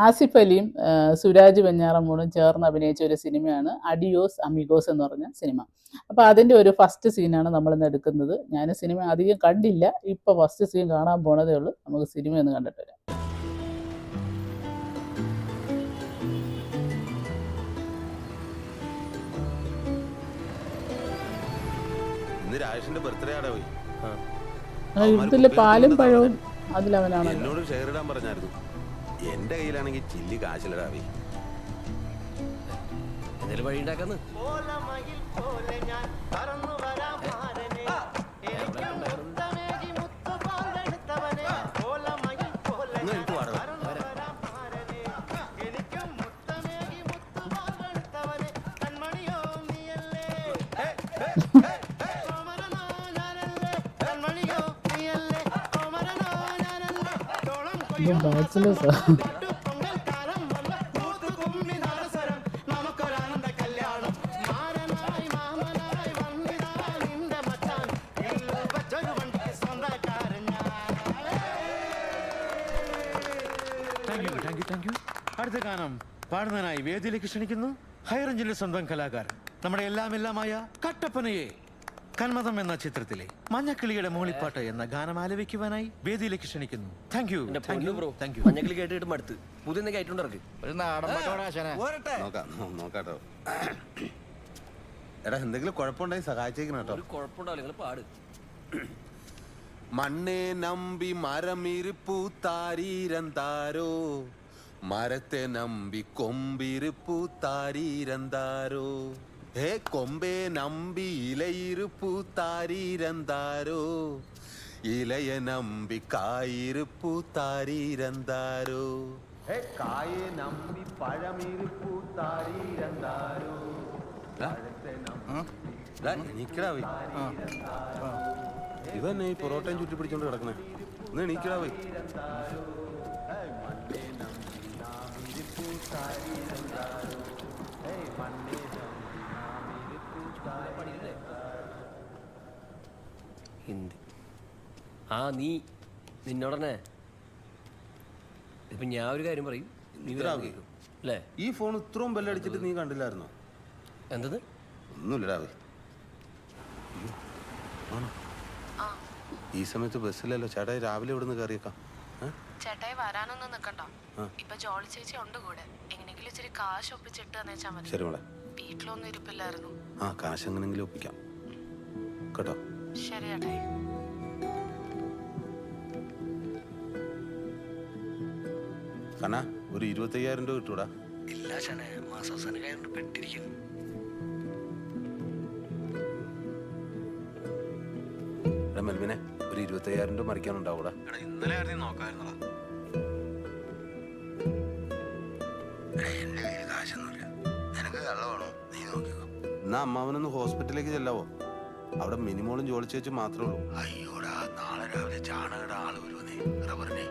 ആസിഫ് അലിയും സുരാജ് വെഞ്ഞാറമ്മൂടും ചേർന്ന് അഭിനയിച്ച ഒരു സിനിമയാണ് അഡിയോസ് അമിഗോസ് എന്ന് പറഞ്ഞ സിനിമ. അപ്പോൾ അതിൻ്റെ ഒരു ഫസ്റ്റ് സീനാണ് നമ്മളിന്ന് എടുക്കുന്നത്. ഞാൻ സിനിമ അധികം കണ്ടില്ല, ഇപ്പോൾ ഫസ്റ്റ് സീൻ കാണാൻ പോണതേ ഉള്ളൂ. നമുക്ക് സിനിമ ഒന്ന് കണ്ടിട്ട് വരാം. ഇതില് പാലും പഴവും അതിലവനാണ്. എന്നോട് ഷെയർ ഇടാൻ പറഞ്ഞായിരുന്നു. എന്റെ കയ്യിലാണെങ്കിൽ ചില്ലി കാശിലിടാവേ. എന്തെങ്കിലും വഴി ഉണ്ടാക്കുന്നു. ബാച്ചിലേഴ്സാ. അടുത്ത ഗാനം പാടുന്നതിനായി വേദിയിലേക്ക് ക്ഷണിക്കുന്നു ഹൈറേഞ്ചിലെ സ്വന്തം കലാകാരൻ, നമ്മുടെ എല്ലാമായ കട്ടപ്പനയെ. കന്മതം എന്ന ചിത്രത്തിലെ മഞ്ഞക്കിളിയുടെ മൂളിപ്പാട്ട് എന്ന ഗാനം ആലപിക്കുവാനായി വേദിയിലേക്ക് ക്ഷണിക്കുന്നു. Thank you. മഞ്ഞക്കിളി കേട്ടിട്ട് മടുത്ത് പുതിയ കേട്ടിട്ടുണ്ടോ? ഒരു നാടൻ നോക്കാട്ടോ. എടാ എന്തെങ്കിലും കുഴപ്പമുണ്ടായി സഹായിച്ചേക്കണം കേട്ടോ. ഒരു കുഴപ്പമുണ്ടാവില്ല, നിങ്ങൾ പാട്. മണ്ണേ നമ്പി മരമിരുപ്പു താരീരന്താരോ, മരത്തെ നമ്പി കൊമ്പിരുപ്പു താരീരന്താരോ, ഹേ കൊമ്പേ നമ്പി ഇലയിരുപ്പു താരീരന്താരോ, ഇലയ നമ്പി കായിരുപ്പു താരീരന്താരോ, ഹേ കായെ നമ്പി പഴമിരുപ്പു താരീരന്താരോ. ഇവൻ ഈ പൊറോട്ടയും ചുറ്റി പിടിച്ചോണ്ട് കിടക്കണേ. ഒന്ന് എണീക്കടാ പോയി. ഹിന്ദി ആ നീ നിന്നോടനെ ഇപ്പൊ ഞാൻ ഒരു കാര്യം പറയും, നീ കേൾക്കും അല്ലേ? ഈ ഫോൺ ഇത്രയും ബെല്ലടിച്ചിട്ട് നീ കണ്ടില്ലായിരുന്നോ? എന്തത്? ഒന്നുമില്ലടാവേ. ഈ സമയത്ത് ബസ്സിലല്ലോ ചേട്ടായി, രാവിലെ ഇവിടുന്ന് കയറിയേക്കാം. ചേട്ടായി വരാനൊന്നും നിക്കണ്ട, ഇപ്പൊ ജോളി ചേച്ചി ഉണ്ട് കൂടെ. എങ്ങനെങ്കിലും ഇച്ചിരി കാശ് ഒപ്പിച്ചിട്ട് തന്നേച്ചാ മതി. ശരി മോളെ. വീട്ടിലൊന്നും ഇരിപ്പില്ലായിരുന്നു. ആ കാശ് എങ്ങനെങ്കിലും ഒപ്പിക്കാം കേട്ടോ. ശരി ചേട്ടായി. കണ്ണാ ഒരു 25,000 രൂപ കിട്ടൂടാ? ഇല്ല ചേട്ടനെ, മാസാവസാനം കയറി പെട്ടിരിക്കുന്നു. മെൽവിനെ ഒരു 25,000 രൂപ മറിക്കാനുണ്ടാവൂടാ? ഇന്നലെ ആയിരുന്നു നോക്കായിരുന്നടാ. എന്റെ കയ്യിൽ കാശൊന്നുമില്ല. നിനക്ക് കള്ളമാണോ? നീ നോക്കിക്കോ. എന്നാ അമ്മാവനൊന്ന് ഹോസ്പിറ്റലിലേക്ക് ചെല്ലാവോ? അവിടെ മിനിമോളും ജോലിച്ച് വെച്ച് മാത്രമേ ഉള്ളൂ. അയ്യോടാ, നാളെ രാവിലെ ചാണകയുടെ ആള് വരുവന്നേ റബ്ബറിനെ.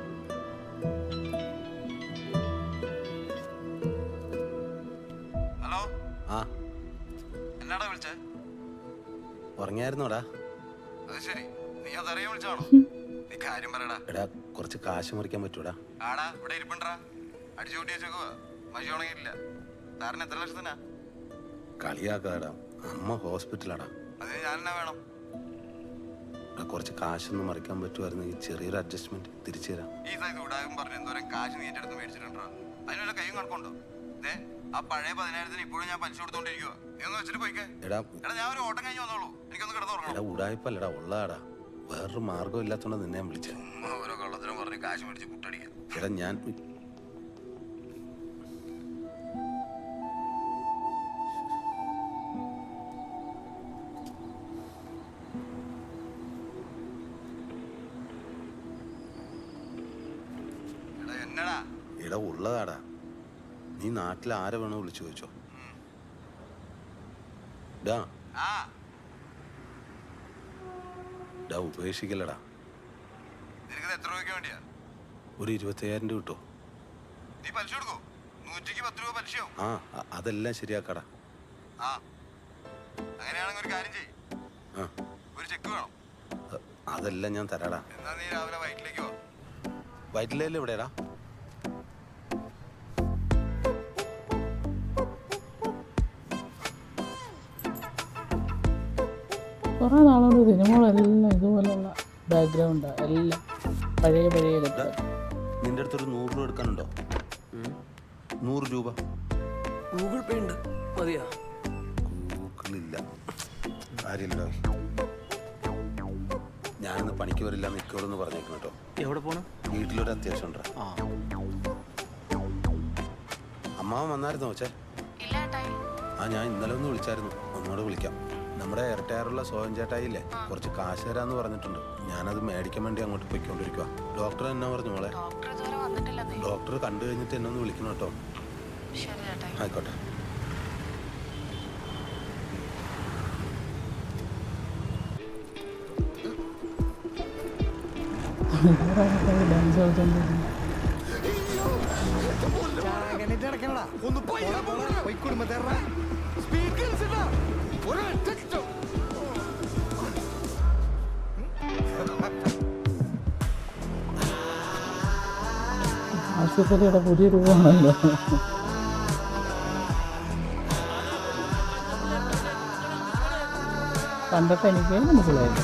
ഹലോ. ആ എന്നാടാ വിളിച്ചേ? ഉറങ്ങിയായിരുന്നോടാ? അത് ശരി, നീ അതറിയാൻ വിളിച്ചാണോ? നീ കാര്യം പറയടാ. എടാ കുറച്ച് കാശ് മറിക്കാൻ പറ്റൂടാ? ആടാ ഇവിടെ ഇരിപ്പണ്ടാ, അടിച്ചു കൂട്ടി വെച്ചേക്കുവാ. മനുഷ്യ ഉണങ്ങിയില്ല. സാറിന് എത്ര ലക്ഷത്തിനാ? കളിയാക്കാടാ, അമ്മ ഹോസ്പിറ്റലാടാ. അതിന് ഞാൻ എന്നാ വേണം? കുറച്ച് കാശൊന്നും മറിക്കാൻ പറ്റുമായിരുന്നെങ്കിൽ ചെറിയൊരു അഡ്ജസ്റ്റ്മെന്റ് തിരിച്ചു തരാം. ഈ സൈസ് ഉടാകും പറഞ്ഞു എന്തോരം കാശ് നീ എൻ്റെ അടുത്ത് മേടിച്ചിട്ടുണ്ടോ? അതിനുള്ള കൈയും കണക്കുണ്ടോ? ആ പഴയ 10,000 ഇപ്പോഴും ഞാൻ പലിശ കൊടുത്തോണ്ടിരിക്കുക. നീ ഒന്ന് വെച്ചിട്ട് പോയിക്കേ. എടാ ഞാൻ ഒരു ഓട്ടം കഴിഞ്ഞ് വന്നോളൂ, എനിക്കൊന്ന് കിടന്നുറങ്ങണം. എടാ ഉടായ്പല്ലടാ, ഉള്ളതാടാ. വേറൊരു മാർഗം ഇല്ലാത്തോണ്ടാ നിന്നെ ഞാൻ വിളിച്ചത്. ഓരോ കള്ളത്തിനും പറഞ്ഞ് കാശ് മേടിച്ച് കുട്ടടിക്കാൻ. എടാ ഞാൻ എന്നടാ? എടാ ഉള്ളതാടാ, നീ നാട്ടിൽ ആരെ വേണോ വിളിച്ചു ചോദിച്ചോ. ഡാ ഡാ ഉപേക്ഷിക്കല്ലടാ. നിനക്ക് എത്ര രൂപയ്ക്ക് വേണ്ടിയാ? ഒരു 25,000 രൂപ കിട്ടോ? നീ പലിശ കൊടുക്കോ? 100ക്ക് 10 രൂപ പലിശയോ? ആ അതെല്ലാം ശരിയാക്കടാ. ആ അങ്ങനെയാണെങ്കിൽ ഒരു കാര്യം ചെയ്യ്, ഒരു ചെക്ക് വേണം. അതെല്ലാം ഞാൻ തരാടാ. എന്നാ നീ രാവിലെ വൈകിട്ടിലേക്ക് വാ. വൈറ്റിലേലും എവിടെയാടാ? കുറേ നാളുകൊണ്ട് സിനിമകളെല്ലാം ഇതുപോലുള്ള ബാക്ക്ഗ്രൗണ്ടാണ്, എല്ലാം പഴയ കെട്ടുക. നിന്റെ അടുത്തൊരു 100 രൂപ എടുക്കാനുണ്ടോ? 100 രൂപ ഗൂഗിൾ പേ ഉണ്ട്, മതിയാ? ഗൂഗിളില്ല, കാര്യമില്ലടോ. ഞാനിന്ന് പണിക്ക് വരില്ല, മിക്കവരെന്ന് പറഞ്ഞേക്കണം കേട്ടോ. എവിടെ പോണം? വീട്ടിലൊരു അത്യാവശ്യം ഉണ്ടോ? അമ്മാവൻ വന്നായിരുന്നോ ചേ? ഇല്ല ഏട്ടായി. ഞാൻ ഇന്നലെ ഒന്ന് വിളിച്ചായിരുന്നു, ഒന്നുകൂടെ വിളിക്കാം. നമ്മുടെ ഇരട്ടയാറുള്ള സോഹൻ ചേട്ടായില്ലേ, കുറച്ച് കാശ് തരാന്ന് പറഞ്ഞിട്ടുണ്ട്. ഞാനത് മേടിക്കാൻ വേണ്ടി അങ്ങോട്ട് പോയിക്കൊണ്ടിരിക്കുക. ഡോക്ടർ എന്നാ പറഞ്ഞു മോളെ? ഡോക്ടർ ഇതുവരെ വന്നിട്ടില്ലെന്നേ. ഡോക്ടർ കണ്ടു കഴിഞ്ഞിട്ട് എന്നെ ഒന്ന് വിളിക്കണം കേട്ടോ. ശരി ഏട്ടായി. ആയിക്കോട്ടെ. ഡാൻസ് കളിച്ചോണ്ടിരിക്കുന്നു. ആസിഫലിയുടെ പുതിയ രൂപമാണല്ലോ. കണ്ടിട്ട് എനിക്ക് മനസ്സിലായില്ല.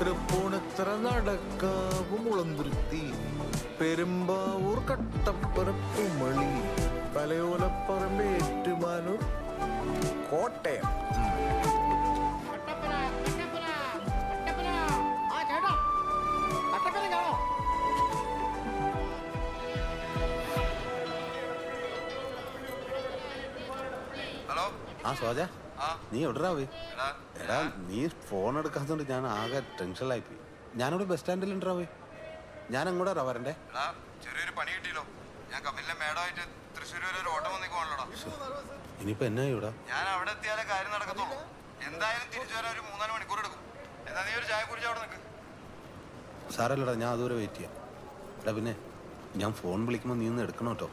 തൃപ്പൂണിത്തറ നടക്കാവ് മുളന്തുരുത്തി പെരുമ്പാവൂർ കട്ടപ്പുറപ്പുമളി തലയോലപ്പറമ്പ് ഏറ്റുമാനൂർ കോട്ടയം. ഹലോ. സോജ, ആ നീ എവിടെടാ പോയി? എടാ എടാ, നീ ഫോൺ എടുക്കാത്തതുകൊണ്ട് ഞാൻ ആകെ ടെൻഷനിലായിപ്പോയി. ഞാനിവിടെ ബസ് സ്റ്റാൻഡിലുണ്ടാ പോയി. ഞാൻ അങ്ങോട്ടാ വരണ്ടേ? എടാ ചെറിയൊരു പണി കിട്ടിയല്ലോ. ഞാൻ കപിലിന്റെ മേഡമായിട്ട് തൃശ്ശൂർ വരെ ഒരു ഓട്ടം വന്നിക്കുവാണല്ലോടാ. ഇനിയിപ്പോ എന്നാ ഇവിടെ? ഞാൻ അവിടെ എത്തിയാലേ കാര്യം നടക്കത്തുള്ളൂ. എന്തായാലും തിരിച്ചു വരാൻ ഒരു 3-4 മണിക്കൂർ എടുക്കും. എന്നാ നീ ഒരു ചായ കുടിച്ച് അവിടെ നിൽക്ക്. സാരല്ലടാ, ഞാൻ അതുവരെ വെയിറ്റ് ചെയ്യാം. എടാ പിന്നെ ഞാൻ ഫോൺ വിളിക്കുമ്പോൾ നീ ഒന്ന് എടുക്കണം കേട്ടോ.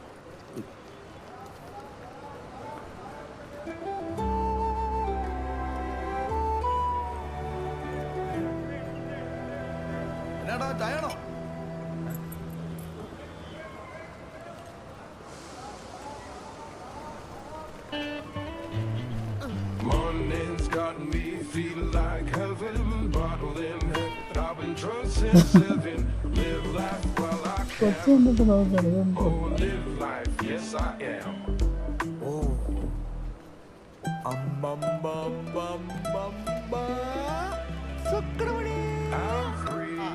എന്നാടാ ചായണോ? Morning's got me feeling like heaven, bottled in. I've been drunk since 7. Live life while I കൊച്ചു can. കണ്ടിട്ട് നോക്കണം. Oh, live life, yes I am. Oh സുക്രമണി. I'm free.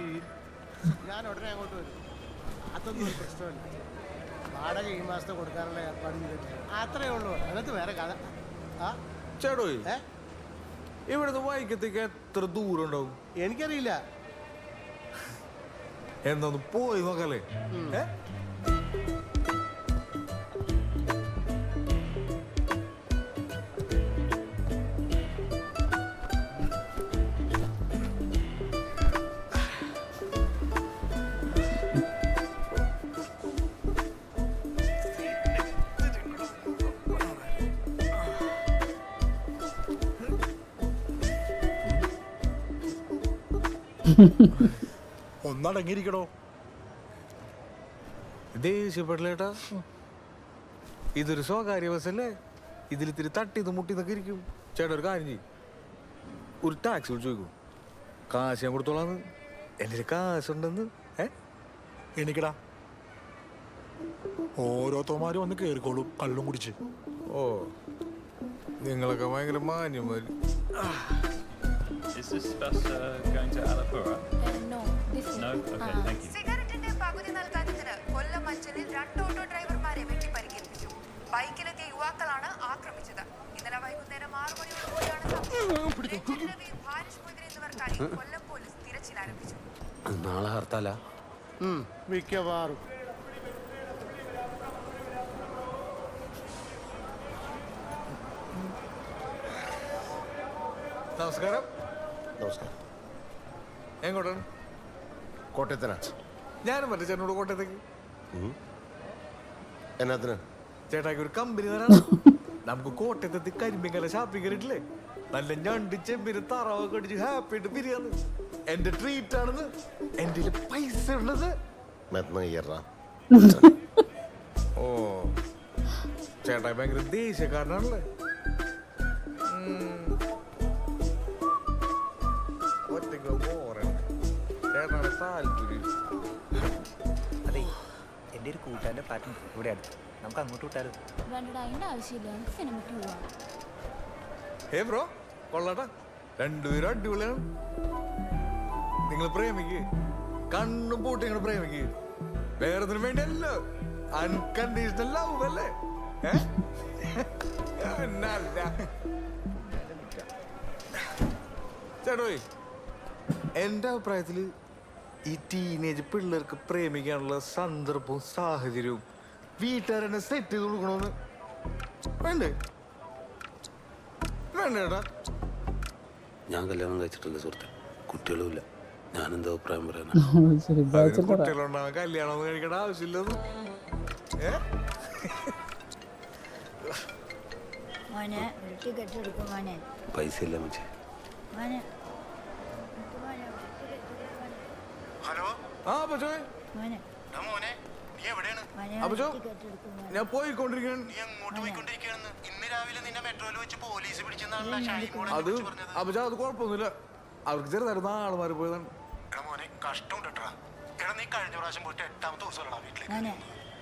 ഞാൻ ഉടനെ അങ്ങോട്ട് വരും. അതൊന്നും ഒരു പ്രശ്നമില്ല. വാടക ഈ മാസത്തെ കൊടുക്കാനുള്ള ഏർപ്പാട് ചെയ്തിട്ട് അത്രയേ ഉള്ളൂ. അതിനകത്ത് വേറെ കഥ. ആ ചേട്ടോയ്, ഏ ഇവിടുന്ന് വൈക്കത്തേക്ക് എത്ര ദൂരം ഉണ്ടാവും? എനിക്കറിയില്ല. എന്നൊന്ന് പോയി നോക്കല്ലേ? ഏ ഒന്നടങ്ങിയിരിക്കണോ? ദേഷ്യപ്പെടില്ലേട്ടാ, ഇതൊരു സ്വകാര്യ ബസ്സല്ലേ, ഇതിൽ ഇത്തിരി തട്ടിന്ന് മുട്ടിന്നൊക്കെ ഇരിക്കും. ചേട്ടാ ഒരു കാര്യം ചെയ്യും, ഒരു ടാക്സി വിളിച്ചു ചോദിക്കും, കാശ് ഞാൻ കൊടുത്തോളാന്ന്. എൻ്റെ കാശുണ്ടെന്ന്. എണീക്കടാ, ഓരോരുത്തന്മാരും വന്ന് കേറിക്കോളും കള്ളും കുടിച്ച്. ഓ, നിങ്ങളൊക്കെ ഭയങ്കര മാന്യന്മാര്. Is this bus going to Alapura? No, this is. No? Okay, thank you. സിഗരറ്റിന്റെ പകുതി നൽകാത്തതിന് കൊല്ലം അഞ്ചലിൽ 2 ഓട്ടോ ഡ്രൈവർമാരെ വെട്ടി പരിക്കേൽപ്പിച്ചു. ബൈക്കിലെത്തിയ യുവാക്കളാണ് ആക്രമിച്ചത്. ഇന്നലെ വൈകുന്നേരം 6 മണിയോടുകൂടിയാണ് സംഭവം. രഞ്ജിത് രവി, ഭാരിഷ് മൊയ്തീൻ എന്നിവർക്കായി കൊല്ലം പോലീസ് തിരച്ചിൽ ആരംഭിച്ചു. നാളെ ഹർത്താലാ? മിക്കവാറും. നമസ്കാരം. നമസ്കാരം. എങ്ങോട്ടാണ്? കോട്ടയത്തിനാ. ഞാനും മറ്റേ ചേട്ടനോട് കോട്ടയത്തേക്ക്. എന്നാത്തിന്? ചേട്ടാക്ക് ഒരു കമ്പനി തരാണ്. നമുക്ക് കോട്ടയത്തെത്തി കരിമ്പിങ്കല ഷാപ്പിംഗ് കയറിയിട്ടില്ലേ, നല്ല ഞണ്ട് ചെമ്പിന് താറാവൊക്കെ അടിച്ച് ഹാപ്പി ആയിട്ട് പിരിയാന്ന്. എന്റെ ട്രീറ്റ് ആണെന്ന്. എന്റെ പൈസ ഉള്ളത് മെത്തണ കയറാ. ഓ ചേട്ടാ ഭയങ്കര ദേഷ്യക്കാരനാണല്ലേ. ഒറ്റയ്ക്ക് പോറണം ചേട്ടാണ് താല്പര്യം. അതെ എൻ്റെ ഒരു കൂട്ടുകാരൻ്റെ പാറ്റേൺ ഇവിടെ അടുത്ത് നമുക്ക് അങ്ങോട്ട് വിട്ടാലോ? വേണ്ടടാ, അതിന്റെ ആവശ്യമില്ല, നമുക്ക് സിനിമയ്ക്ക് പോവാം. ഹേ ബ്രോ കൊള്ളാട്ടാ, രണ്ടുപേരും അടിപൊളിയാണ്. നിങ്ങൾ പ്രേമിക്ക്, കണ്ണും പൂട്ടി നിങ്ങൾ പ്രേമിക്ക്. വേറെ ഒന്നിനും വേണ്ടിയല്ല, അൺകണ്ടീഷണൽ ലവ് അല്ലേ? ചേട്ടോയ്, എൻ്റെ അഭിപ്രായത്തിൽ ഈ ടീനേജ് പിള്ളേർക്ക് പ്രേമിക്കാനുള്ള സന്ദർഭവും സാഹചര്യവും വീട്ടുകാരെന്നെ സെറ്റ് ചെയ്ത് കൊടുക്കണമെന്ന് വേണ്ടേ? വേണ്ട ചേട്ടാ. ഞാൻ കല്യാണം കഴിച്ചിട്ടില്ല സുഹൃത്തെ, കുട്ടികളുമില്ല. ഞാനെന്താ അഭിപ്രായം പറയാനാ? ശരി, അതിന് കുട്ടികളുണ്ടാവാൻ കല്യാണം ഒന്നും കഴിക്കേണ്ട ആവശ്യമില്ലെന്ന്. മോനെ ഒരു ടിക്കറ്റ് എടുക്കും മോനെ. പൈസ ഇല്ല മച്ചേ. മോനെ ഹലോ ആ പക്ഷേ മോനെ മോനെ, നീ എവിടെയാണ്? അപ്പച്ചോ ടിക്കറ്റ് എടുക്കും മോനെ. ഞാൻ പോയിക്കൊണ്ടിരിക്കുകയാണ്. നീ എങ്ങോട്ട് പോയിക്കൊണ്ടിരിക്കുകയാണെന്ന്? ഇന്ന് രാവിലെ നിന്നെ മെട്രോയിൽ വെച്ച് പോലീസ് പിടിച്ചെന്നാണല്ലോ ഷാഹിൻ മോളെ അത് പറഞ്ഞത്. അപ്പച്ചോ അത് കുഴപ്പമൊന്നുമില്ല, അവർക്ക് ചെറുതായിരുന്നു ആൾമാർ പോയതാണ്. എടാ മോനെ, കഷ്ടം കേട്ടാ. എടാ നീ കഴിഞ്ഞ പ്രാവശ്യം പോയിട്ട് 8ാമത്തെ ദിവസമല്ലടാ വീട്ടിലേക്ക്. മോനെ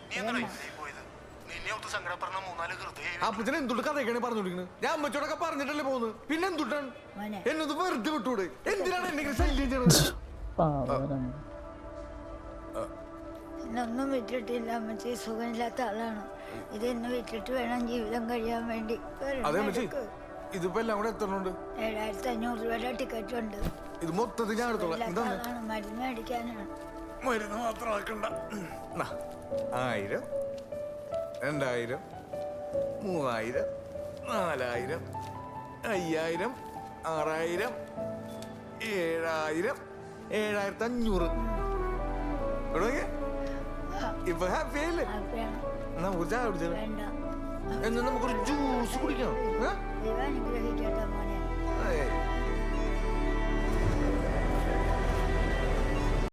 നീ എന്താ പോയത്? നിന്നെ ഒത്ത് സങ്കടപ്പെടുന്ന 3-4 ഹൃദയം. അപ്പച്ചനെ എന്തുട്ട് കഥയൊക്കെയാണ് പറഞ്ഞോണ്ടിരിക്കുന്നത്? ഞാൻ അമ്മച്ചോടൊക്കെ പറഞ്ഞിട്ടല്ലേ പോകുന്നത്, പിന്നെ എന്തുട്ടാണ് മോനെ എന്നത് വെറുതെ വിട്ടൂടെ? എന്തിനാണ് എന്നെ ഇങ്ങനെ ശല്യം ചെയ്യണത്? പാവം. ഇന്നൊന്നും വിട്ടിട്ടില്ല അമ്മച്ചി, സുഖമില്ലാത്ത ആളാണ്. ഇത് ഇന്ന് വിട്ടിട്ട് വേണം ജീവിതം കഴിയാൻ വേണ്ടി. അതെ അമ്മച്ചി, ഇതിപ്പോ എല്ലാം കൂടെ എത്തണുണ്ട്. 7500 രൂപയുടെ ടിക്കറ്റ് ഉണ്ട്. ഇത് മൊത്തത്തിൽ ഞാൻ എടുത്തോളാം. എന്താ ആളാണ്, മരുന്ന് മേടിക്കാനാണ്. മരുന്ന് മാത്രം ആക്കണ്ട. 1000 2000 3000 4000 5000 6000 7000 7500. ഇപ്പൊ ഹാപ്പി ആയില്ലേ? ഹാപ്പിയാണ്. നമുക്ക് ചായ കുടിച്ചാലോ? വേണ്ട, എന്നാ നമുക്കൊരു ജ്യൂസ് കുടിക്കാം. ദൈവം അനുഗ്രഹിക്കട്ടെ മോനെ. ഏ